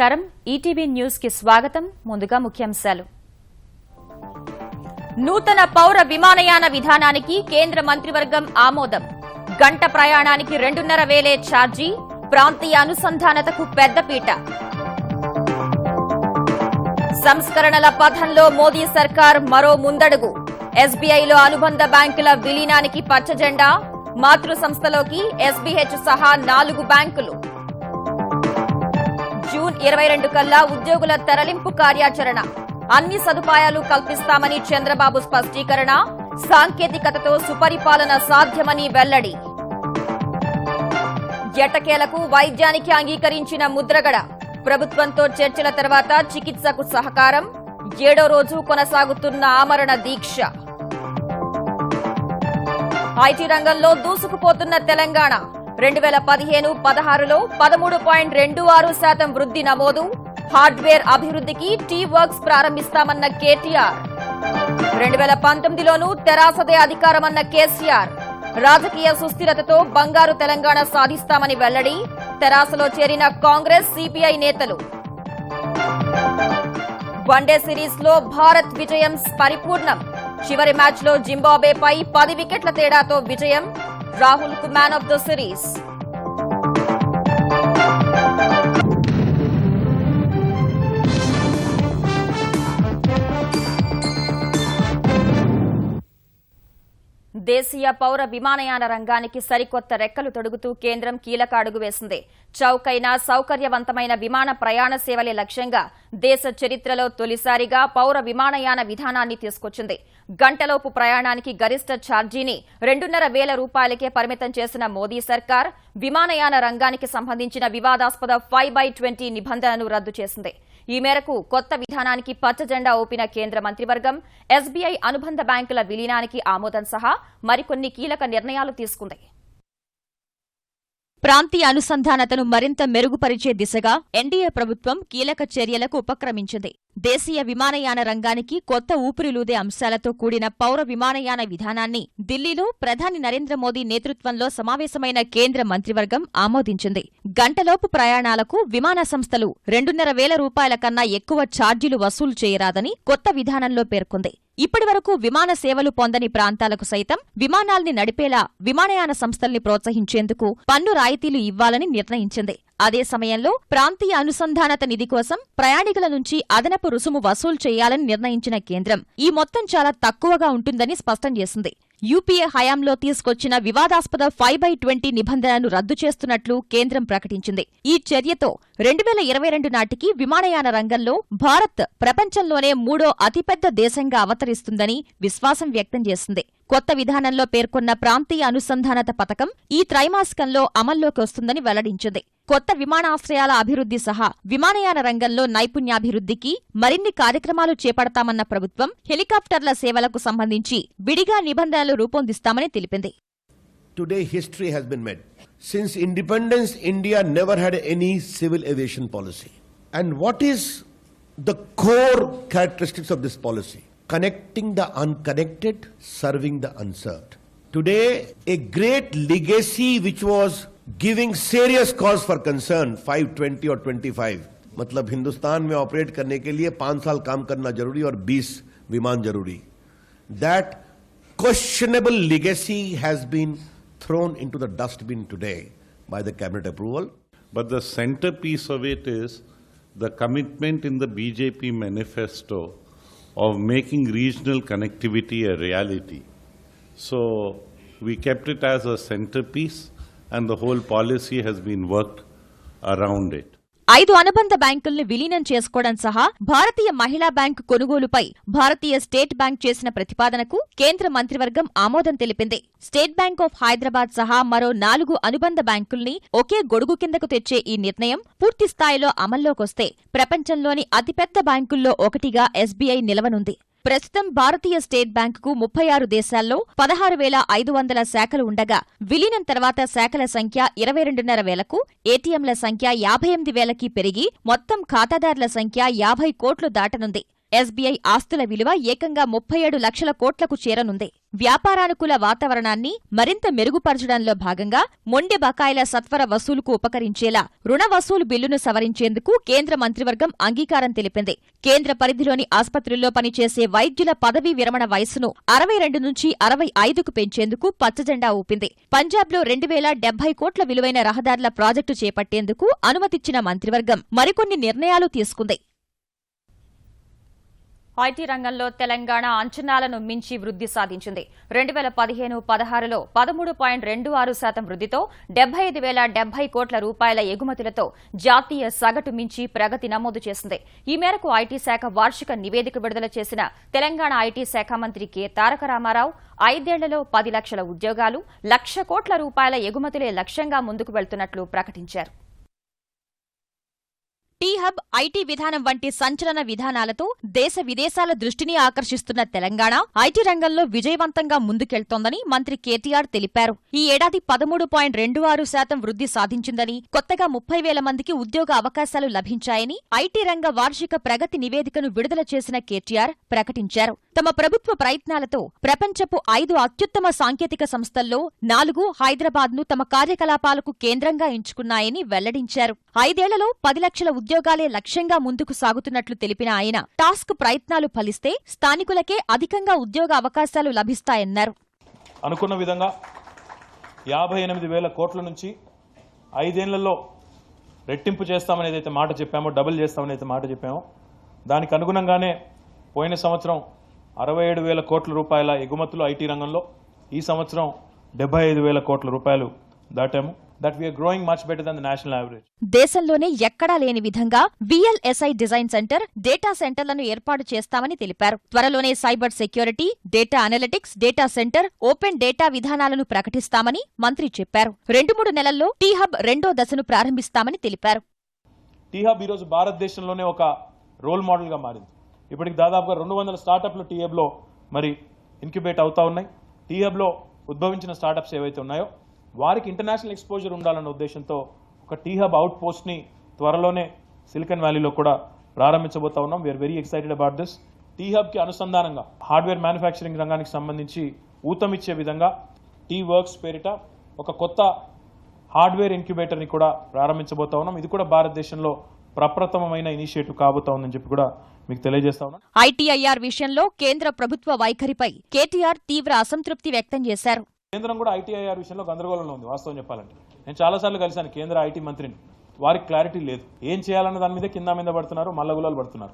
నమస్కారం ETV news కి స్వాగతం ముందుగా ముఖ్యాంశాలు నూతన పౌర విమానయాన విధానానికి కేంద్ర మంత్రివర్గం ఆమోదం గంట ప్రయాణానికి 2,500 ఛార్జీ ప్రాంతీయ అనుసంధానతకు పెద్దపీట సంస్కరణల పథంలో మోదీ సర్కార్ మరో ముందడుగు ఎస్బీఐలో అనుబంధ బ్యాంకుల విలీనానికి పచ్చజెండా మాతృ సంస్థలోకి ఎస్బీహెచ్ సహా 4 బ్యాంకులు జూన్ 22 కల్లా ఉద్యోగుల తరలింపు కార్యాచరణ అన్ని సదుపాయాలు కల్పిస్తామని చంద్రబాబు స్పష్టీకరణ సాంకేతికతతో సుపరిపాలన సాధ్యమని వెల్లడి ఎట్టకేలకు వైద్యానికి అంగీకరించిన ముద్రగడ ప్రభుత్వంతో చర్చల తర్వాత చికిత్సకు సహకారం 7వ రోజు కొనసాగుతున్న ఆమరణ దీక్ష ఐటీ రంగంలో దూసుకుపోతున్న తెలంగాణ 2015-16లో 13.26% వృద్ధి నమోదు హార్డ్వేర్ అభివృద్ధికి టీ వర్క్స్ ప్రారంభిస్తామన్న కేటీఆర్ 2019లోనూ తెరాసదే అధికారమన్న కేసీఆర్ రాజకీయ సుస్థిరతతో బంగారు తెలంగాణ సాధిస్తామని వెల్లడి తెరాసలో చేరిన కాంగ్రెస్ సిపిఐ నేతలు వన్డే సిరీస్ లో భారత్ విజయం పరిపూర్ణం చివరి మ్యాచ్ లో జింబాబ్వేపై 10 వికెట్ల తేడాతో విజయం రాహుల్ కు మ్యాన్ ఆఫ్ ద సిరీస్ దేశీయ పౌర విమానయాన రంగానికి సరికొత్త రెక్కలు తొడుగుతూ కేంద్రం కీలక అడుగు వేసింది చౌకైన సౌకర్యవంతమైన విమాన ప్రయాణ సేవలే లక్ష్యంగా దేశ చరిత్రలో తొలిసారిగా పౌర విమానయాన విధానాన్ని తీసుకొచ్చింది గంటలోపు ప్రయాణానికి గరిష్ట ఛార్జీని 2,500 రూపాయలకే పరిమితం చేసిన మోదీ సర్కార్ విమానయాన రంగానికి సంబంధించిన వివాదాస్పద 5/20 నిబంధనను రద్దు చేసింది ఈ మేరకు కొత్త విధానానికి పచ్చజెండా ఊపిన కేంద్ర మంత్రివర్గం ఎస్బీఐ అనుబంధ బ్యాంకుల విలీనానికి ఆమోదం సహా మరికొన్ని కీలక నిర్ణయాలు తీసుకుంది ప్రాంతీయ అనుసంధానతను మరింత మెరుగుపరిచే దిశగా ఎన్డీఏ ప్రభుత్వం కీలక చర్యలకు ఉపక్రమించింది దేశీయ విమానయాన రంగానికి కొత్త ఊపిరిలూదే అంశాలతో కూడిన పౌర విమానయాన విధానాన్ని ఢిల్లీలో ప్రధాని నరేంద్ర మోదీ నేతృత్వంలో సమావేశమైన కేంద్ర మంత్రివర్గం ఆమోదించింది గంటలోపు ప్రయాణాలకు విమాన సంస్థలు 2,500 రూపాయల కన్నా ఎక్కువ ఛార్జీలు వసూలు చేయరాదని కొత్త విధానంలో పేర్కొంది ఇప్పటివరకు విమాన సేవలు పొందని ప్రాంతాలకు సైతం విమానాల్ని నడిపేలా విమానయాన సంస్థల్ని ప్రోత్సహించేందుకు పన్ను రాయితీలు ఇవ్వాలని నిర్ణయించింది అదే సమయంలో ప్రాంతీయ అనుసంధానత నిధి కోసం ప్రయాణికుల నుంచి అదనపు రుసుము వసూలు చేయాలని నిర్ణయించిన కేంద్రం ఈ మొత్తం చాలా తక్కువగా ఉంటుందని స్పష్టం చేసింది యూపీఏ హయాంలో తీసుకొచ్చిన వివాదాస్పద 5/20 నిబంధనను రద్దు చేస్తున్నట్లు కేంద్రం ప్రకటించింది ఈ చర్యతో 2022 నాటికి విమానయాన రంగంలో భారత్ ప్రపంచంలోనే 3వ అతిపెద్ద దేశంగా అవతరిస్తుందని విశ్వాసం వ్యక్తం చేసింది కొత్త విధానంలో పేర్కొన్న ప్రాంతీయ అనుసంధానత పథకం ఈ త్రైమాసికంలో అమల్లోకి వస్తుందని వెల్లడించింది కొత్త విమానాశ్రయాల అభివృద్ధి సహా విమానయాన రంగంలో నైపుణ్యాభివృద్ధికి మరిన్ని కార్యక్రమాలు చేపడతామన్న ప్రభుత్వం హెలికాప్టర్ల సేవలకు సంబంధించి విడిగా నిబంధనలు రూపొందిస్తామని తెలిపింది Today history has been made. Since independence, India never had any civil aviation policy. And what is the core characteristics of this policy? Connecting the unconnected, serving the unserved. Today, a great legacy which was giving serious cause for concern 5, 20 or 25. मतलब हिंदुस्तान में operate करने के लिए 5 साल काम करना जरूरी और 20 विमान जरूरी. That questionable legacy has been thrown into the dustbin today by the cabinet approval. But the centerpiece of it is the commitment in the BJP manifesto of making regional connectivity a reality. So we kept it as a centerpiece and the whole policy has been worked around it. 5 అనుబంధ బ్యాంకుల్ని విలీనం చేసుకోవడం సహా భారతీయ మహిళా bank కొనుగోలుపై భారతీయ state bank చేసిన ప్రతిపాదనకు కేంద్ర మంత్రివర్గం ఆమోదం తెలిపింది స్టేట్ బ్యాంక్ ఆఫ్ హైదరాబాద్ సహా మరో 4 అనుబంధ బ్యాంకుల్ని ఒకే గొడుగు కిందకు తెచ్చే ఈ నిర్ణయం పూర్తిస్థాయిలో అమల్లోకొస్తే ప్రపంచంలోని అతిపెద్ద బ్యాంకుల్లో ఒకటిగా ఎస్బీఐ నిలవనుంది ప్రస్తుతం భారతీయ స్టేట్ బ్యాంకుకు 36 దేశాల్లో 16,500 శాఖలు ఉండగా విలీనం తర్వాత శాఖల సంఖ్య 22,500కు ఏటీఎంల సంఖ్య 58,000కి పెరిగి మొత్తం ఖాతాదారుల సంఖ్య 50 కోట్లు దాటనుంది ఎస్బీఐ ఆస్తుల విలువ ఏకంగా 37 లక్షల కోట్లకు చేరనుంది. వ్యాపారానుకూల వాతావరణాన్ని మరింత మెరుగుపరచడంలో భాగంగా మొండి బకాయిల సత్వర వసూలుకు ఉపకరించేలా రుణ వసూలు బిల్లును సవరించేందుకు కేంద్ర మంత్రివర్గం అంగీకారం తెలిపింది. కేంద్ర పరిధిలోని ఆస్పత్రుల్లో పనిచేసే వైద్యుల పదవీ విరమణ వయసును 62 నుంచి 65కు పెంచేందుకు పచ్చజెండా ఊపింది. పంజాబ్లో 2070 కోట్ల విలువైన రహదారుల ప్రాజెక్టు చేపట్టేందుకు అనుమతిచ్చిన మంత్రివర్గం మరికొన్ని నిర్ణయాలు తీసుకుంది. ఐటీ రంగంలో తెలంగాణ అంచనాలను మించి వృద్ధి సాధించింది. 2015-16లో 13.26% వృద్ధితో 75,070 కోట్ల రూపాయల ఎగుమతులతో జాతీయ సగటు మించి ప్రగతి నమోదు చేసింది. ఈ మేరకు ఐటీ శాఖ వార్షిక నివేదిక విడుదల చేసిన తెలంగాణ ఐటీ శాఖ మంత్రి కె తారక రామారావు 5 ఏళ్లలో 10 లక్షల ఉద్యోగాలు, 1,00,000 కోట్ల రూపాయల ఎగుమతులే లక్ష్యంగా ముందుకు వెళ్తున్నట్లు ప్రకటించారు. టీ-హబ్, ఐటీ విధానం వంటి సంచలన విధానాలతో దేశ విదేశాల దృష్టిని ఆకర్షిస్తున్న తెలంగాణ ఐటీ రంగంలో విజయవంతంగా ముందుకెళ్తోందని మంత్రి కేటీఆర్ తెలిపారు. ఈ ఏడాది 13.26% వృద్ధి సాధించిందని, కొత్తగా 30,000 మందికి ఉద్యోగ అవకాశాలు లభించాయని ఐటీ రంగ వార్షిక ప్రగతి నివేదికను విడుదల చేసిన కేటీఆర్ ప్రకటించారు. తమ ప్రభుత్వ ప్రయత్నాలతో ప్రపంచపు 5 అత్యుత్తమ సాంకేతిక సంస్థల్లో 4 హైదరాబాద్ను తమ కార్యకలాపాలకు కేంద్రంగా ఎంచుకున్నాయని వెల్లడించారు. 5 ఏళ్లలో 10 లక్షల ఉద్యోగాలే లక్ష్యంగా ముందుకు సాగుతున్నట్లు తెలిపిన ఆయన, టాస్క్ ప్రయత్నాలు ఫలిస్తే స్థానికులకే అధికంగా ఉద్యోగ అవకాశాలు లభిస్తాయన్నారు. అనుకున్న విధంగా 58,000 కోట్ల నుంచి 5 ఏళ్లలో రెట్టింపు చేస్తామని ఏదైతే మాట చెప్పామో, డబుల్ చేస్తామని అయితే మాట చెప్పామో, దానికి అనుగుణంగానే పోయిన సంవత్సరం 67,000 కోట్ల రూపాయల ఎగుమతులు ఐటీ రంగంలో, ఈ సంవత్సరం 75,000 కోట్ల రూపాయలు దాటాము. That we are growing much better than the national average. దేశంలోనే ఎక్కడా లేని విధంగా VLSI డిజైన్ సెంటర్, డేటా సెంటర్లను ఏర్పాటు చేస్తామని తెలిపారు. త్వరలోనే cyber security, data analytics, data centre, open data విధానాలను ప్రకటిస్తామని మంత్రి చెప్పారు. 2-3 నెలల్లో టీ-హబ్ 2వ దశను ప్రారంభిస్తామని తెలిపారు. టీ-హబ్ ఈరోజు భారతదేశంలోనే ఒక రోల్ మోడల్ గా మారింది. ఇప్పటికి దాదాపుగా 200 స్టార్టప్లు టీ-హబ్ లో మరి ఇంక్యుబేట్ అవుతా ఉన్నాయి. టీ-హబ్ లో ఉద్భవించిన స్టార్టప్స్ ఏవైతే ఉన్నాయో వారికి ఇంటర్నేషనల్ ఎక్స్పోజర్ ఉండాలన్న ఉద్దేశంతో ఒక టీ-హబ్ అవుట్ పోస్ట్ ని త్వరలోనే సిలికాన్ వ్యాలీలో కూడా ప్రారంభించబోతా ఉన్నాం. We are very excited about this. Tea-hub కి అనుసంధానంగా హార్డ్వేర్ మ్యానుఫ్యాక్చరింగ్ రంగానికి సంబంధించి ఊతమిచ్చే విధంగా టీ-వర్క్స్ పేరిట ఒక కొత్త హార్డ్వేర్ ఇంక్యుబేటర్ ని కూడా ప్రారంభించబోతా ఉన్నాం. ఇది కూడా భారతదేశంలో ప్రప్రథమమైన ఇనిషియేటివ్ కాబోతా ఉందని చెప్పి కూడా మీకు తెలియజేస్తా ఉన్నాను. ఐటీఐఆర్ విషయంలో కేంద్ర ప్రభుత్వ వైఖరిపై కేటీఆర్ తీవ్ర అసంతృప్తి వ్యక్తం చేశారు. కేంద్రం కూడా ఐటీఐఆర్ విషయంలో గందరగోళంలో ఉంది. వాస్తవం చెప్పాలంటే నేను చాలాసార్లు కలిశాను కేంద్ర ఐటీ మంత్రిని. వారికి క్లారిటీ లేదు. ఏం చేయాలన్న దాని మీద కింద మీద పడుతున్నారు, మల్లగులాలు పడుతున్నారు.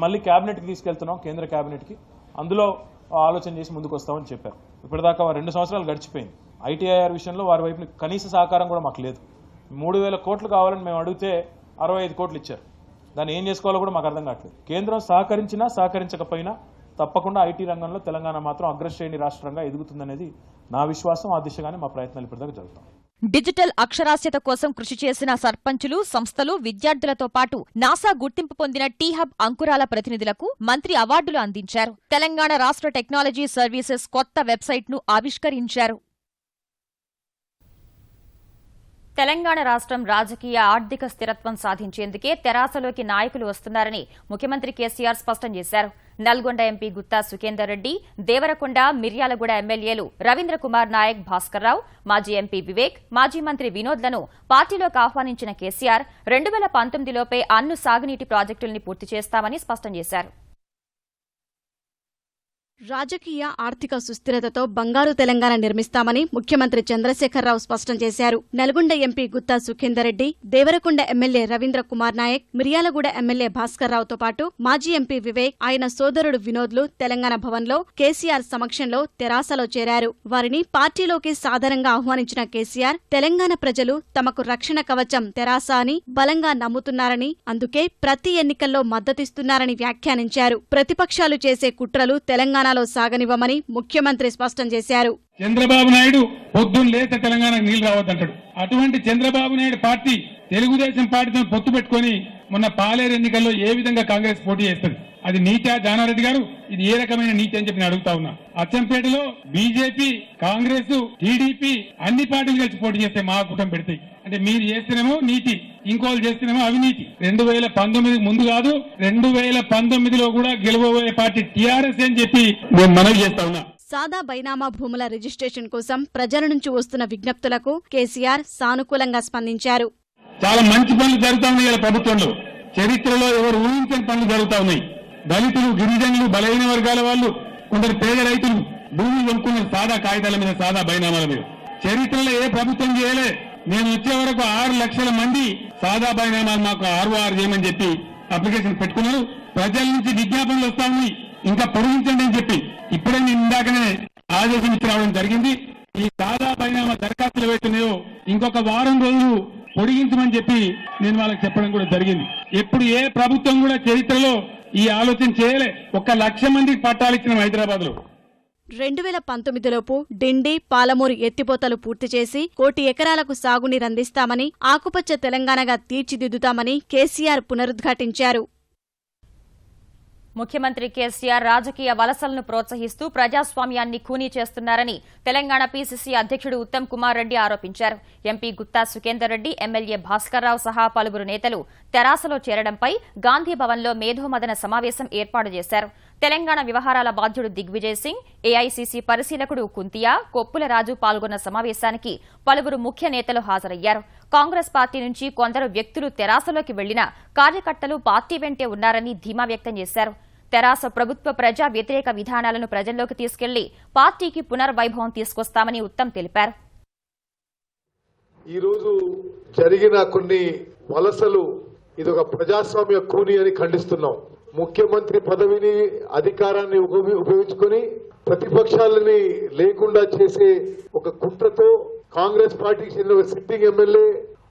మళ్ళీ క్యాబినెట్కి తీసుకెళ్తున్నాం, కేంద్ర క్యాబినెట్కి, అందులో ఆలోచన చేసి ముందుకు వస్తామని చెప్పారు. ఇప్పటిదాకా 2 సంవత్సరాలు గడిచిపోయింది. ఐటీఐఆర్ విషయంలో వారి వైపు కనీస సహకారం కూడా మాకు లేదు. 3,000 కోట్లు కావాలని మేము అడిగితే 65 కోట్లు ఇచ్చారు. దాన్ని ఏం చేసుకోవాలో కూడా మాకు అర్థం కావట్లేదు. కేంద్రం సహకరించినా సహకరించకపోయినా తప్పకుండా ఐటీ రంగంలో తెలంగాణ మాత్రం అగ్రశ్రేణి రాష్ట్రంగా ఎదుగుతుందనేది నా విశ్వాసం. ఆ దిశగానే మా ప్రయత్నాలు ఇప్పటిదాకా జరుగుతాం. డిజిటల్ అక్షరాస్యత కోసం కృషి చేసిన సర్పంచులు, సంస్థలు, విద్యార్థులతో పాటు నాసా గుర్తింపు పొందిన టీ-హబ్ అంకురాల ప్రతినిధులకు మంత్రి అవార్డులు అందించారు. తెలంగాణ రాష్ట్ర టెక్నాలజీ సర్వీసెస్ కొత్త వెబ్సైట్ను ఆవిష్కరించారు. తెలంగాణ రాష్ట్రం రాజకీయ, ఆర్థిక స్థిరత్వం సాధించేందుకే తెరాసలోకి నాయకులు వస్తున్నారని ముఖ్యమంత్రి కేసీఆర్ స్పష్టం చేశారు. నల్గొండ ఎంపీ గుత్తా సుఖేందర్ రెడ్డి, దేవరకొండ, మిర్యాలగూడ ఎమ్మెల్యేలు రవీంద్ర కుమార్ నాయక్, భాస్కర్ రావు, మాజీ ఎంపీ వివేక్, మాజీ మంత్రి వినోద్లను పార్టీలోకి ఆహ్వానించిన కేసీఆర్ 2019లోపే అన్ని సాగునీటి ప్రాజెక్టుల్ని పూర్తి చేస్తామని స్పష్టం చేశారు. రాజకీయ, ఆర్థిక సుస్థిరతతో బంగారు తెలంగాణ నిర్మిస్తామని ముఖ్యమంత్రి చంద్రశేఖరరావు స్పష్టం చేశారు. Nalgonda MP Gutha Sukhender Reddy, Devarakonda MLA Ravindra Kumar Naik, Miryalaguda MLA Bhaskar రావుతో పాటు మాజీ ఎంపీ వివేక్, ఆయన సోదరుడు వినోద్లు తెలంగాణ భవన్లో కేసీఆర్ సమక్షంలో తెరాసలో చేరారు. వారిని పార్టీలోకి సాదరంగా ఆహ్వానించిన కేసీఆర్, తెలంగాణ ప్రజలు తమకు రక్షణ కవచం తెరాస అని బలంగా నమ్ముతున్నారని, అందుకే ప్రతి ఎన్నికల్లో మద్దతిస్తున్నారని వ్యాఖ్యానించారు. ప్రతిపక్షాలు చేసే కుట్రలు తెలంగాణ సాగనివ్వమని ముఖ్యమంత్రి స్పష్టం చేశారు. చంద్రబాబు నాయుడు పొద్దున్న లేత తెలంగాణకు నీళ్లు రావద్దంటాడు. అటువంటి చంద్రబాబు నాయుడు పార్టీ తెలుగుదేశం పార్టీతో పొత్తు పెట్టుకుని మొన్న పాలేరు ఎన్నికల్లో ఏ విధంగా కాంగ్రెస్ పోటీ చేస్తుంది? అది నీతా? జానారెడ్డి గారు, ఇది ఏ రకమైన నీతి అని చెప్పి నేను అడుగుతా ఉన్నా. అచ్చంపేటలో బీజేపీ, కాంగ్రెస్, టీడీపీ అన్ని పార్టీలు కలిసి పోటీ చేస్తే మా కూటమి పెడతాయి. అంటే మీరు చేస్తేనేమో నీతి, ఇంకోళ్ళు చేస్తేనేమో అవినీతి. 2019 ముందు కాదు, 2019లో కూడా గెలవబోయే పార్టీ టీఆర్ఎస్ అని చెప్పి నేను మనవి చేస్తా ఉన్నా. సాదా బైనామా భూముల రిజిస్ట్రేషన్ కోసం ప్రజల నుంచి వస్తున్న విజ్ఞప్తులకు కేసీఆర్ సానుకూలంగా స్పందించారు. చాలా మంచి పనులు జరుగుతా ఉన్నాయి ఇలా ప్రభుత్వంలో. చరిత్రలో ఎవరు ఊహించని పనులు జరుగుతా ఉన్నాయి. దళితులు, గిరిజనులు, బలహీన వర్గాల వాళ్ళు, కొందరు పేద రైతులు భూములు కొనుక్కున్న సాదా కాగితాల మీద, సాదా బైనామాల మీద. చరిత్రలో ఏ ప్రభుత్వం చేయలే. నేను వచ్చే వరకు 6 లక్షల మంది సాదా బైనామాలు మాకు ROR చేయమని చెప్పి అప్లికేషన్ పెట్టుకున్నారు. ప్రజల నుంచి విజ్ఞాపనలు వస్తా ఉన్నాయి, ఇంకా పొడిగించండి అని చెప్పి. ఇప్పుడే నేను ఇందాకనే ఆదేశం ఇచ్చి రావడం జరిగింది. ఈ సాదా బైనామా దరఖాస్తులు ఏవైతున్నాయో ఇంకొక వారం రోజులు పొడిగించమని చెప్పి నేను వాళ్ళకి చెప్పడం కూడా జరిగింది. ఎప్పుడు ఏ ప్రభుత్వం కూడా చరిత్రలో ఈ ఆలోచన చేయలే. 1 లక్ష మందికి పట్టాలు ఇచ్చిన హైదరాబాద్ లో. 2019లోపు డిండి, పాలమూరు ఎత్తిపోతలు పూర్తి చేసి 1 కోటి ఎకరాలకు సాగునీరందిస్తామని, ఆకుపచ్చ తెలంగాణగా తీర్చిదిద్దుతామని కేసీఆర్ పునరుద్ఘాటించారు. ముఖ్యమంత్రి కేసీఆర్ రాజకీయ వలసలను ప్రోత్సహిస్తూ ప్రజాస్వామ్యాన్ని ఖూనీ చేస్తున్నారని తెలంగాణ పీసీసీ అధ్యక్షుడు ఉత్తమ్ కుమార్ రెడ్డి ఆరోపించారు. ఎంపీ గుత్తా సుఖేందర్ రెడ్డి, ఎమ్మెల్యే భాస్కర్రావు సహా పలువురు నేతలు తెరాసలో చేరడంపై గాంధీభవన్లో మేధోమదన సమావేశం ఏర్పాటు చేశారు. తెలంగాణ వ్యవహారాల బాధ్యుడు దిగ్విజయ్ సింగ్, ఏఐసీసీ పరిశీలకుడు కుంతియా, కొప్పుల రాజు పాల్గొన్న సమావేశానికి పలువురు ముఖ్య నేతలు హాజరయ్యారు. కాంగ్రెస్ పార్టీ నుంచి కొందరు వ్యక్తులు తెరాసలోకి వెళ్లినా కార్యకర్తలు పార్టీ వెంటే ఉన్నారని ధీమా వ్యక్తం చేశారు. తెరాస ప్రభుత్వ ప్రజా వ్యతిరేక విధానాలను ప్రజల్లోకి తీసుకెళ్లి పార్టీకి పునర్వైభవం తీసుకొస్తామని ఉత్తమ్ తెలిపారు. ఈరోజు జరిగిన కొన్ని వలసలు ఇదొక ప్రజాస్వామ్య కూని అని ఖండిస్తున్నాం. ముఖ్యమంత్రి పదవిని, అధికారాన్ని ఉపయోగించుకొని ప్రతిపక్షాలని లేకుండా చేసే ఒక కుట్రతో కాంగ్రెస్ పార్టీకి చెందిన ఒక సిట్టింగ్ ఎమ్మెల్యే,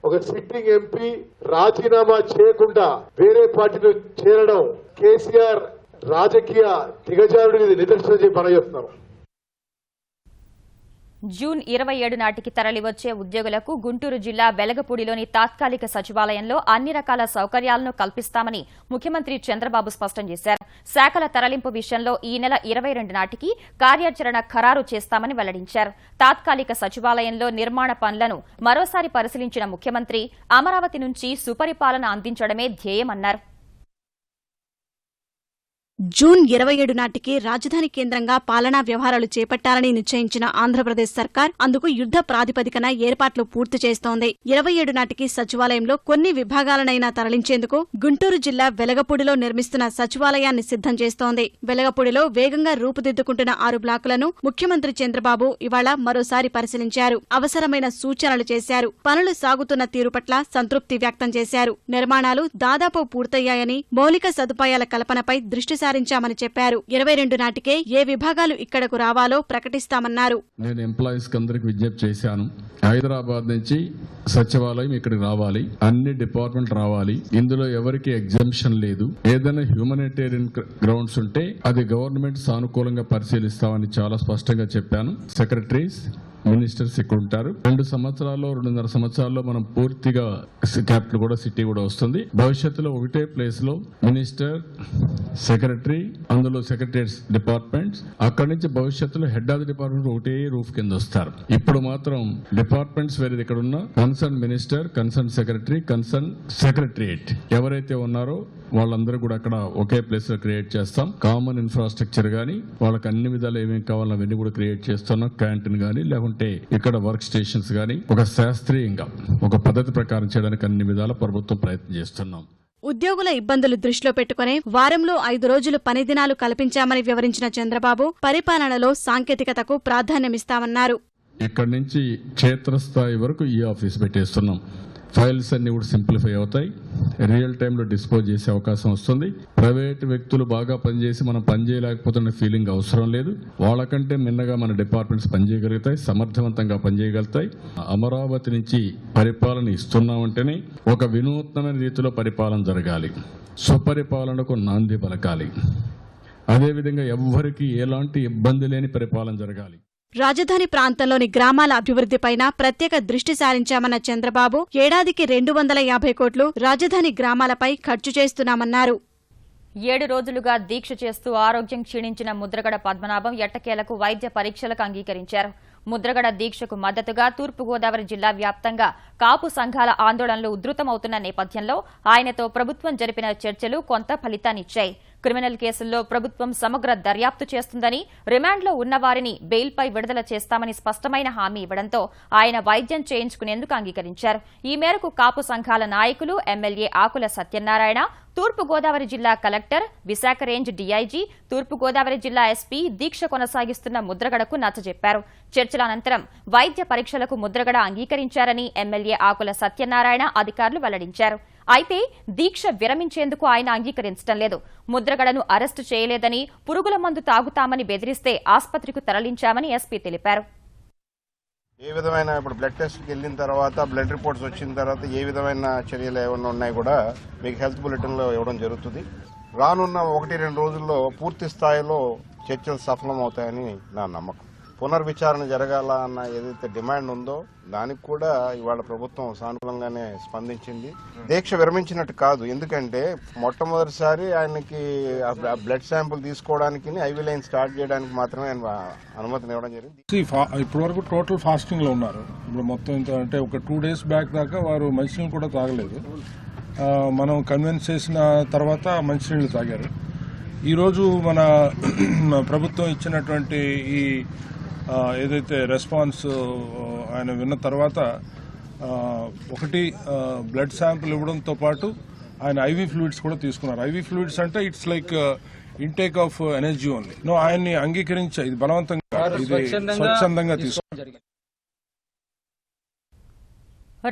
ఒక సిట్టింగ్ ఎంపీ రాజీనామా చేయకుండా వేరే పార్టీలో చేరడం కేసీఆర్ రాజకీయ దిగజారుడికి నిదర్శనం చెప్పి పనిచేస్తున్నాం. జూన్ 27 నాటికి తరలివచ్చే ఉద్యోగులకు గుంటూరు జిల్లా వెలగపూడిలోని తాత్కాలిక సచివాలయంలో అన్ని రకాల సౌకర్యాలను కల్పిస్తామని ముఖ్యమంత్రి చంద్రబాబు స్పష్టం చేశారు. శాఖల తరలింపు విషయంలో ఈ నెల 22 నాటికి కార్యాచరణ ఖరారు చేస్తామని వెల్లడించారు. తాత్కాలిక సచివాలయంలో నిర్మాణ పనులను మరోసారి పరిశీలించిన ముఖ్యమంత్రి అమరావతి నుంచి సుపరిపాలన అందించడమే ధ్యేయమన్నారు. జూన్ 27 నాటికి రాజధాని కేంద్రంగా పాలనా వ్యవహారాలు చేపట్టాలని నిశ్చయించిన ఆంధ్రప్రదేశ్ సర్కార్ అందుకు యుద్ధ ప్రాతిపదికన ఏర్పాట్లు పూర్తి చేస్తోంది. 27 నాటికి సచివాలయంలో కొన్ని విభాగాలనైనా తరలించేందుకు గుంటూరు జిల్లా వెలగపూడిలో నిర్మిస్తున్న సచివాలయాన్ని సిద్ధం చేస్తోంది. వెలగపూడిలో వేగంగా రూపుదిద్దుకుంటున్న 6 బ్లాకులను ముఖ్యమంత్రి చంద్రబాబు ఇవాళ మరోసారి పరిశీలించారు. అవసరమైన సూచనలు చేశారు. పనులు సాగుతున్న తీరు పట్ల సంతృప్తి వ్యక్తం చేశారు. నిర్మాణాలు దాదాపు పూర్తయ్యాయని, మౌలిక సదుపాయాల కల్పనపై దృష్టి సారించామని చెప్పారు. 22 నాటికే ఏ విభాగాలు ఇక్కడకు రావాలో ప్రకటిస్తామన్నారు. నేను ఎంప్లాయీస్ కి అందరికి విజ్ఞప్తి చేశాను. హైదరాబాద్ నుంచి సచివాలయం ఇక్కడికి రావాలి, అన్ని డిపార్ట్మెంట్ రావాలి. ఇందులో ఎవరికి ఎగ్జంప్షన్ లేదు. ఏదైనా హ్యూమనిటేరియన్ గ్రౌండ్స్ ఉంటే అది గవర్నమెంట్ సానుకూలంగా పరిశీలిస్తామని చాలా స్పష్టంగా చెప్పాను. సెక్రటరీస్, మినిస్టర్స్ ఇక్కడ ఉంటారు. 2 సంవత్సరాల్లో 2.5 సంవత్సరాల్లో మనం పూర్తిగా క్యాపిటల్ కూడా, సిటీ కూడా వస్తుంది. భవిష్యత్తులో ఒకటే ప్లేస్ లో మినిస్టర్, సెక్రటరీ, అందులో సెక్రటరీస్ డిపార్ట్మెంట్స్, అక్కడి నుంచి భవిష్యత్తులో హెడ్ ఆఫ్ ది డిపార్ట్మెంట్ ఒకటే రూఫ్ కింద వస్తారు. ఇప్పుడు మాత్రం డిపార్ట్మెంట్స్ వేరేది ఇక్కడ ఉన్న concern minister, concern secretary, concern secretariat ఎవరైతే ఉన్నారో వాళ్ళందరూ కూడా అక్కడ ఒకే ప్లేస్ లో క్రియేట్ చేస్తాం. కామన్ ఇన్ఫ్రాస్ట్రక్చర్ గానీ, వాళ్ళకి అన్ని విధాలు ఏమేమి కావాలో అవన్నీ కూడా క్రియేట్ చేస్తున్నాం. క్యాంటీన్ గానీ, లేకుంటే ఇక్కడ వర్క్ స్టేషన్స్ గానీ ఒక శాస్త్రీయంగా ఒక పద్ధతి ప్రకారం చేయడానికి అన్ని విధాల ప్రభుత్వం ప్రయత్నం చేస్తున్నాం. ఉద్యోగుల ఇబ్బందులు దృష్టిలో పెట్టుకుని వారంలో 5 రోజులు పని దినాలు కల్పించామని వివరించిన చంద్రబాబు పరిపాలనలో సాంకేతికతకు ప్రాధాన్యమిస్తామన్నారు. ఇక్కడి నుంచి క్షేత్రస్థాయి వరకు ఈ ఆఫీస్ పెట్టేస్తున్నాం. ఫైల్స్ అన్ని కూడా సింప్లిఫై అవుతాయి. రియల్ టైంలో డిస్పోజ్ చేసే అవకాశం వస్తుంది. ప్రైవేట్ వ్యక్తులు బాగా పనిచేసి మనం పనిచేయలేకపోతున్న ఫీలింగ్ అవసరం లేదు. వాళ్ళకంటే మిన్నగా మన డిపార్ట్మెంట్స్ పనిచేయగలుగుతాయి, సమర్థవంతంగా పనిచేయగలుగుతాయి. అమరావతి నుంచి పరిపాలన ఇస్తున్నామంటేనే ఒక వినూత్నమైన రీతిలో పరిపాలన జరగాలి. సుపరిపాలనకు నాంది పలకాలి. అదేవిధంగా ఎవ్వరికీ ఎలాంటి ఇబ్బంది లేని పరిపాలన జరగాలి. రాజధాని ప్రాంతంలోని గ్రామాల అభివృద్ధిపైన ప్రత్యేక దృష్టి సారించామన్న చంద్రబాబు ఏడాదికి 250 కోట్లు రాజధాని గ్రామాలపై ఖర్చు చేస్తున్నామన్నారు. 7 రోజులుగా దీక్ష చేస్తూ ఆరోగ్యం క్షీణించిన ముద్రగడ పద్మనాభం ఎట్టకేలకు వైద్య పరీక్షలకు అంగీకరించారు. ముద్రగడ దీక్షకు మద్దతుగా తూర్పుగోదావరి జిల్లా వ్యాప్తంగా కాపు సంఘాల ఆందోళనలు ఉధృతమవుతున్న నేపథ్యంలో ఆయనతో ప్రభుత్వం జరిపిన చర్చలు కొంత ఫలితాన్నిచ్చాయి. క్రిమినల్ కేసుల్లో ప్రభుత్వం సమగ్ర దర్యాప్తు చేస్తుందని, రిమాండ్లో ఉన్నవారిని బెయిల్పై విడుదల చేస్తామని స్పష్టమైన హామీ ఇవ్వడంతో ఆయన వైద్యం చేయించుకునేందుకు అంగీకరించారు. ఈ మేరకు కాపు సంఘాల నాయకులు, ఎమ్మెల్యే ఆకుల సత్యనారాయణ, తూర్పుగోదావరి జిల్లా కలెక్టర్, విశాఖ రేంజ్ డీఐజీ, తూర్పుగోదావరి జిల్లా ఎస్పీ దీక్ష కొనసాగిస్తున్న ముద్రగడకు నచ్చజెప్పారు. చర్చల అనంతరం వైద్య పరీక్షలకు ముద్రగడ అంగీకరించారని ఎమ్మెల్యే ఆకుల సత్యనారాయణ అధికారులు వెల్లడించారు. అయితే దీక్ష విరమించేందుకు ఆయన అంగీకరించడం లేదు. ముద్రగడను అరెస్టు చేయలేదని, పురుగుల మందు తాగుతామని బెదిరిస్తే ఆస్పత్రికి తరలించామని ఎస్పీ తెలిపారు. ఏ విధమైన ఇప్పుడు బ్లడ్ టెస్ట్కి వెళ్ళిన తర్వాత, బ్లడ్ రిపోర్ట్స్ వచ్చిన తర్వాత ఏ విధమైన చర్యలు ఏమైనా ఉన్నాయి కూడా మీకు హెల్త్ బులెటిన్లో ఇవ్వడం జరుగుతుంది. రానున్న 1-2 రోజుల్లో పూర్తి స్థాయిలో చర్చలు సఫలమవుతాయని నా నమ్మకం. పునర్విచారణ జరగాల అన్న ఏదైతే డిమాండ్ ఉందో దానికి కూడా ఇవాళ ప్రభుత్వం సానుకూలంగానే స్పందించింది. దీక్ష విరమించినట్టు కాదు, ఎందుకంటే మొట్టమొదటిసారి ఆయనకి బ్లడ్ శాంపుల్ తీసుకోవడానికి ఐవీ లైన్ స్టార్ట్ చేయడానికి మాత్రమే అనుమతిని ఇవ్వడం జరిగింది. ఇప్పటి వరకు టోటల్ ఫాస్టింగ్ లో ఉన్నారు. ఇప్పుడు మొత్తం అంటే ఒక 2 days బ్యాక్ దాకా వారు మంచినీళ్ళు కూడా తాగలేదు. మనం కన్విన్స్ చేసిన తర్వాత మంచినీళ్ళు తాగారు. ఈరోజు మన ప్రభుత్వం ఇచ్చినటువంటి ఈ ఏదైతే రెస్పాన్స్ ఆయన విన్న తర్వాత ఒకటి బ్లడ్ శాంపుల్ ఇవ్వడంతో పాటు ఆయన ఐవీ ఫ్లూయిడ్స్ కూడా తీసుకున్నారు. ఐవీ ఫ్లూయిడ్స్ అంటే it's like intake of energy only. ఆయన్ని అంగీకరించా, ఇది బలవంతంగా, ఇది స్వచ్ఛందంగా తీసుకున్నారు.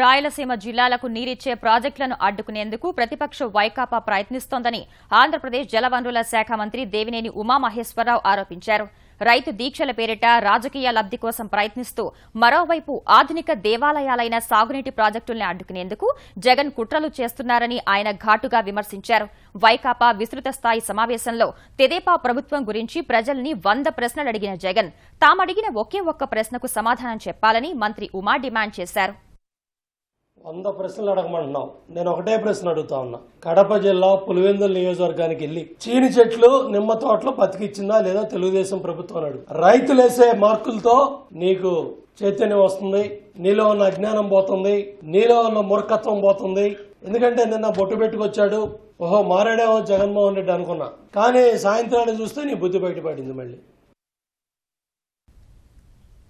రాయలసీమ జిల్లాలకు నీరిచ్చే ప్రాజెక్టులను అడ్డుకునేందుకు ప్రతిపక్ష వైకాపా ప్రయత్నిస్తోందని ఆంధ్రప్రదేశ్ జలవనరుల శాఖ మంత్రి దేవినేని ఉమామహేశ్వరరావు ఆరోపించారు. రైతు దీక్షల పేరిట రాజకీయ లబ్ది కోసం ప్రయత్నిస్తూ మరోవైపు ఆధునిక దేవాలయాలైన సాగునీటి ప్రాజెక్టుల్ని అడ్డుకునేందుకు జగన్ కుట్రలు చేస్తున్నారని ఆయన ఘాటుగా విమర్శించారు. వైకాపా విస్తృత స్థాయి సమావేశంలో తెదేపా ప్రభుత్వం గురించి ప్రజల్ని 100 ప్రశ్నలు అడిగిన జగన్ తామడిగిన ఒకే ఒక్క ప్రశ్నకు సమాధానం చెప్పాలని మంత్రి ఉమా డిమాండ్ చేశారు. 100 ప్రశ్నలు అడగమంటున్నాం. నేను ఒకటే ప్రశ్న అడుగుతా ఉన్నా. కడప జిల్లా పులివెందుల నియోజకవర్గానికి వెళ్లి చీని చెట్లు, నిమ్మ తోటలు బతికిచ్చిందా లేదా తెలుగుదేశం ప్రభుత్వం అడుగు. రైతులేసే మార్కులతో నీకు చైతన్యం వస్తుంది, నీలో ఉన్న అజ్ఞానం పోతుంది, నీలో ఉన్న మూర్ఖత్వం పోతుంది. ఎందుకంటే నిన్న బొట్టు పెట్టుకొచ్చాడు, ఓహో మారాడేమో జగన్మోహన్ రెడ్డి అనుకున్నా, కానీ సాయంత్రాన్ని చూస్తే నీ బుద్ధి బయటపడింది. మళ్ళీ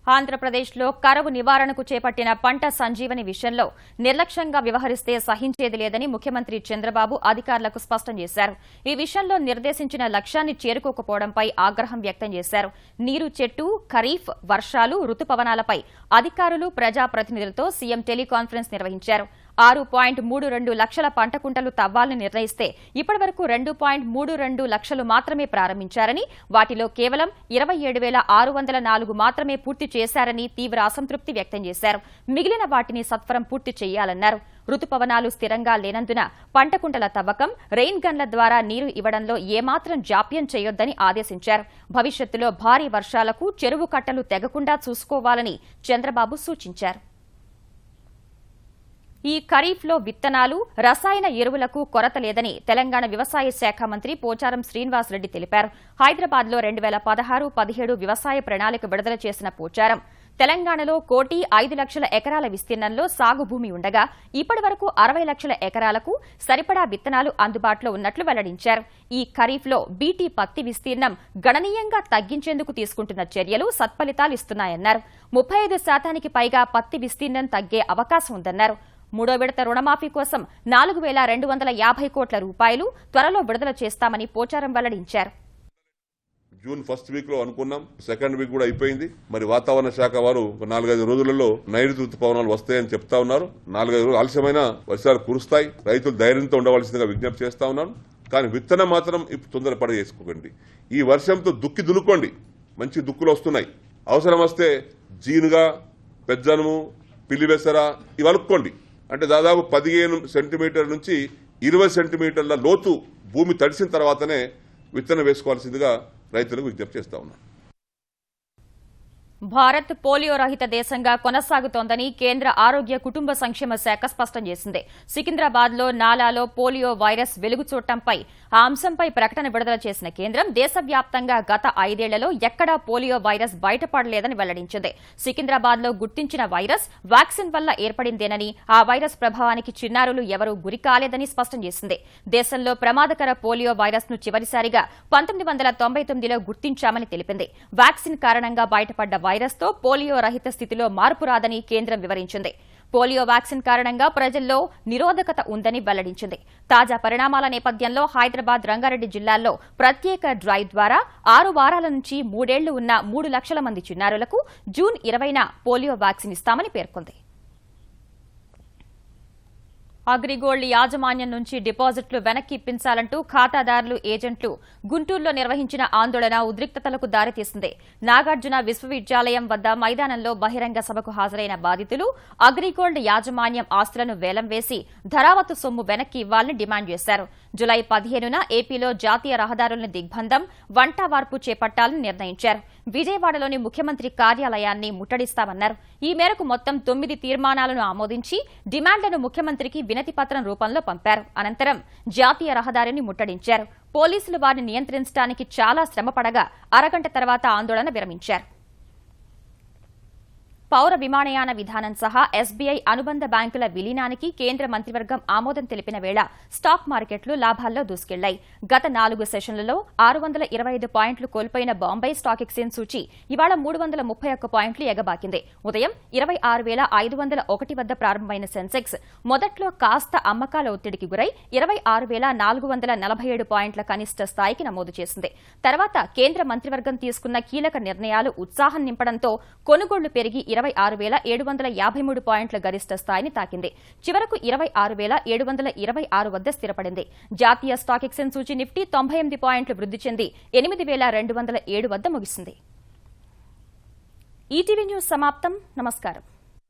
ఆంధ్రప్రదేశ్లో కరువు నివారణకు చేపట్టిన పంట సంజీవని విషయంలో నిర్లక్ష్యంగా వ్యవహరిస్తే సహించేది లేదని ముఖ్యమంత్రి చంద్రబాబు అధికారులకు స్పష్టం చేశారు. ఈ విషయంలో నిర్దేశించిన లక్ష్యాన్ని చేరుకోకపోవడంపై ఆగ్రహం వ్యక్తం చేశారు. నీరు చెట్టు, ఖరీఫ్, వర్షాలు, రుతుపవనాలపై అధికారులు, ప్రజాప్రతినిధులతో సీఎం టెలికాన్ఫరెన్స్ నిర్వహించారు. 6.32 లక్షల పంట కుంటలు తవ్వాలని నిర్ణయిస్తే ఇప్పటివరకు 2.32 లక్షలు మాత్రమే ప్రారంభించారని, వాటిలో కేవలం 27,604 మాత్రమే పూర్తి చేశారని తీవ్ర అసంతృప్తి వ్యక్తం చేశారు. మిగిలిన వాటిని సత్వరం పూర్తి చేయాలన్నారు. రుతుపవనాలు స్థిరంగా లేనందున పంట కుంటల తవ్వకం, రెయిన్ గన్ల ద్వారా నీరు ఇవ్వడంలో ఏమాత్రం జాప్యం చేయొద్దని ఆదేశించారు. భవిష్యత్తులో భారీ వర్షాలకు చెరువు కట్టలు తెగకుండా చూసుకోవాలని చంద్రబాబు సూచించారు. ఈ ఖరీఫ్లో విత్తనాలు, రసాయన ఎరువులకు కొరత లేదని తెలంగాణ వ్యవసాయ శాఖ మంత్రి పోచారం శ్రీనివాసరెడ్డి తెలిపారు. హైదరాబాద్లో 2016-17 వ్యవసాయ ప్రణాళిక విడుదల చేసిన పోచారం తెలంగాణలో 1,05,00,000 ఎకరాల విస్తీర్ణంలో సాగు భూమి ఉండగా ఇప్పటి వరకు 60 లక్షల ఎకరాలకు సరిపడా విత్తనాలు అందుబాటులో ఉన్నట్లు వెల్లడించారు. ఈ ఖరీఫ్లో బీటీ పత్తి విస్తీర్ణం గణనీయంగా తగ్గించేందుకు తీసుకుంటున్న చర్యలు సత్ఫలితాలిస్తున్నాయన్నారు. 35% పైగా పత్తి విస్తీర్ణం తగ్గే అవకాశం ఉందన్నారు. 3వ విడత రుణమాఫీ కోసం 4,250 కోట్ల రూపాయలు త్వరలో విడుదల చేస్తామని పోచారం వెల్లడించారు. జూన్ ఫస్ట్ వీక్ లో అనుకున్నాం, సెకండ్ వీక్ కూడా అయిపోయింది. మరి వాతావరణ శాఖ వారు 4-5 రోజులలో నైరుతి రుతుపవనాలు వస్తాయని చెప్తా ఉన్నారు. 4-5 రోజులు ఆలస్యమైన వర్షాలు కురుస్తాయి. రైతులు ధైర్యంతో ఉండవలసిందిగా విజ్ఞప్తి చేస్తా ఉన్నాను. కానీ విత్తనం మాత్రం ఇప్పుడు తొందరపడి చేసుకోకండి. ఈ వర్షంతో దుక్కి దులుకోండి. మంచి దుక్కులు వస్తున్నాయి. అవసరం వస్తే జీనుగా, పెజ్జనము, పిల్లివెసర ఇవి అలుక్కోండి. అంటే దాదాపు 15 సెంటీమీటర్ల నుంచి 20 సెంటీమీటర్ల లోతు భూమి తడిసిన తర్వాతనే విత్తనం వేసుకోవాల్సిందిగా రైతులకు విజ్ఞప్తి చేస్తా ఉన్నాను. భారత్ పోలియో రహిత దేశంగా కొనసాగుతోందని కేంద్ర ఆరోగ్య కుటుంబ సంక్షేమ శాఖ స్పష్టం చేసింది. సికింద్రాబాద్లో నాలాలో పోలియో వైరస్ వెలుగు చూడటంపై ఆ అంశంపై ప్రకటన విడుదల చేసిన కేంద్రం దేశవ్యాప్తంగా గత 5 ఏళ్లలో ఎక్కడా పోలియో వైరస్ బయటపడలేదని వెల్లడించింది. సికింద్రాబాద్లో గుర్తించిన వైరస్ వ్యాక్సిన్ వల్ల ఏర్పడిందేనని, ఆ వైరస్ ప్రభావానికి చిన్నారులు ఎవరూ గురి కాలేదని స్పష్టం చేసింది. దేశంలో ప్రమాదకర పోలియో వైరస్ ను చివరిసారిగా 1999లో గుర్తించామని తెలిపింది. వ్యాక్సిన్ కారణంగా బయటపడ్డ వైరస్ తో పోలియో రహిత స్థితిలో మార్పు రాదని కేంద్రం వివరించింది. పోలియో వ్యాక్సిన్ కారణంగా ప్రజల్లో నిరోధకత ఉందని వెల్లడించింది. తాజా పరిణామాల నేపథ్యంలో హైదరాబాద్, రంగారెడ్డి జిల్లాల్లో ప్రత్యేక డ్రైవ్ ద్వారా 6 వారాల నుంచి 3 ఏళ్లు ఉన్న 3 లక్షల మంది చిన్నారులకు జూన్ 20న పోలియో వ్యాక్సిన్ ఇస్తామని పేర్కొంది. అగ్రిగోల్డ్ యాజమాన్యం నుంచి డిపాజిట్లు వెనక్కి ఇప్పించాలంటూ ఖాతాదారులు, ఏజెంట్లు గుంటూరులో నిర్వహించిన ఆందోళన ఉద్రిక్తతలకు దారితీసింది. నాగార్జున విశ్వవిద్యాలయం వద్ద మైదానంలో బహిరంగ సభకు హాజరైన బాధితులు అగ్రిగోల్డ్ యాజమాన్యం ఆస్తులను వేలం వేసి ధరావత్తు సొమ్ము వెనక్కి ఇవ్వాలని డిమాండ్ చేశారు. జులై 15న ఏపీలో జాతీయ రహదారులను దిగ్బంధం, వంటవార్పు చేపట్టాలని నిర్ణయించారు. విజయవాడలోని ముఖ్యమంత్రి కార్యాలయాన్ని ముట్టడిస్తామన్నారు. ఈ మేరకు మొత్తం 9 తీర్మానాలను ఆమోదించి డిమాండ్లను ముఖ్యమంత్రికి వినతి పత్రం రూపంలో పంపారు. అనంతరం జాతీయ రహదారిని ముట్టడించారు. పోలీసులు వారిని నియంత్రించడానికి చాలా శ్రమపడగా అరగంట తర్వాత ఆందోళన విరమించారు. పౌర విమానయాన విధానం సహా ఎస్బీఐ అనుబంధ బ్యాంకుల విలీనానికి కేంద్ర మంత్రివర్గం ఆమోదం తెలిపిన వేళ స్టాక్ మార్కెట్లు లాభాల్లో దూసుకెళ్లాయి. గత 4 సెషన్లలో 625 పాయింట్లు కోల్పోయిన బాంబే స్టాక్ ఎక్స్చేంజ్ సూచీ ఇవాళ 331 పాయింట్లు ఎగబాకింది. ఉదయం 26,501 వద్ద ప్రారంభమైన సెన్సెక్స్ మొదట్లో కాస్త అమ్మకాల ఒత్తిడికి గురై 26,447 పాయింట్ల కనిష్ట స్థాయికి నమోదు చేసింది. తర్వాత కేంద్ర మంత్రివర్గం తీసుకున్న కీలక నిర్ణయాలు ఉత్సాహం నింపడంతో కొనుగోళ్లు పెరిగి 26,753 పాయింట్ల గరిష్ట స్థాయిని తాకింది. చివరకు 26,726 వద్ద స్థిరపడింది. జాతీయ స్టాక్ ఎక్స్చేంజ్ సూచీ నిఫ్టీ 98 పాయింట్లు వృద్ధి చెంది 8,207 వద్ద ముగిసింది. ఈటీవీ న్యూస్ సమాప్తం. నమస్కారం.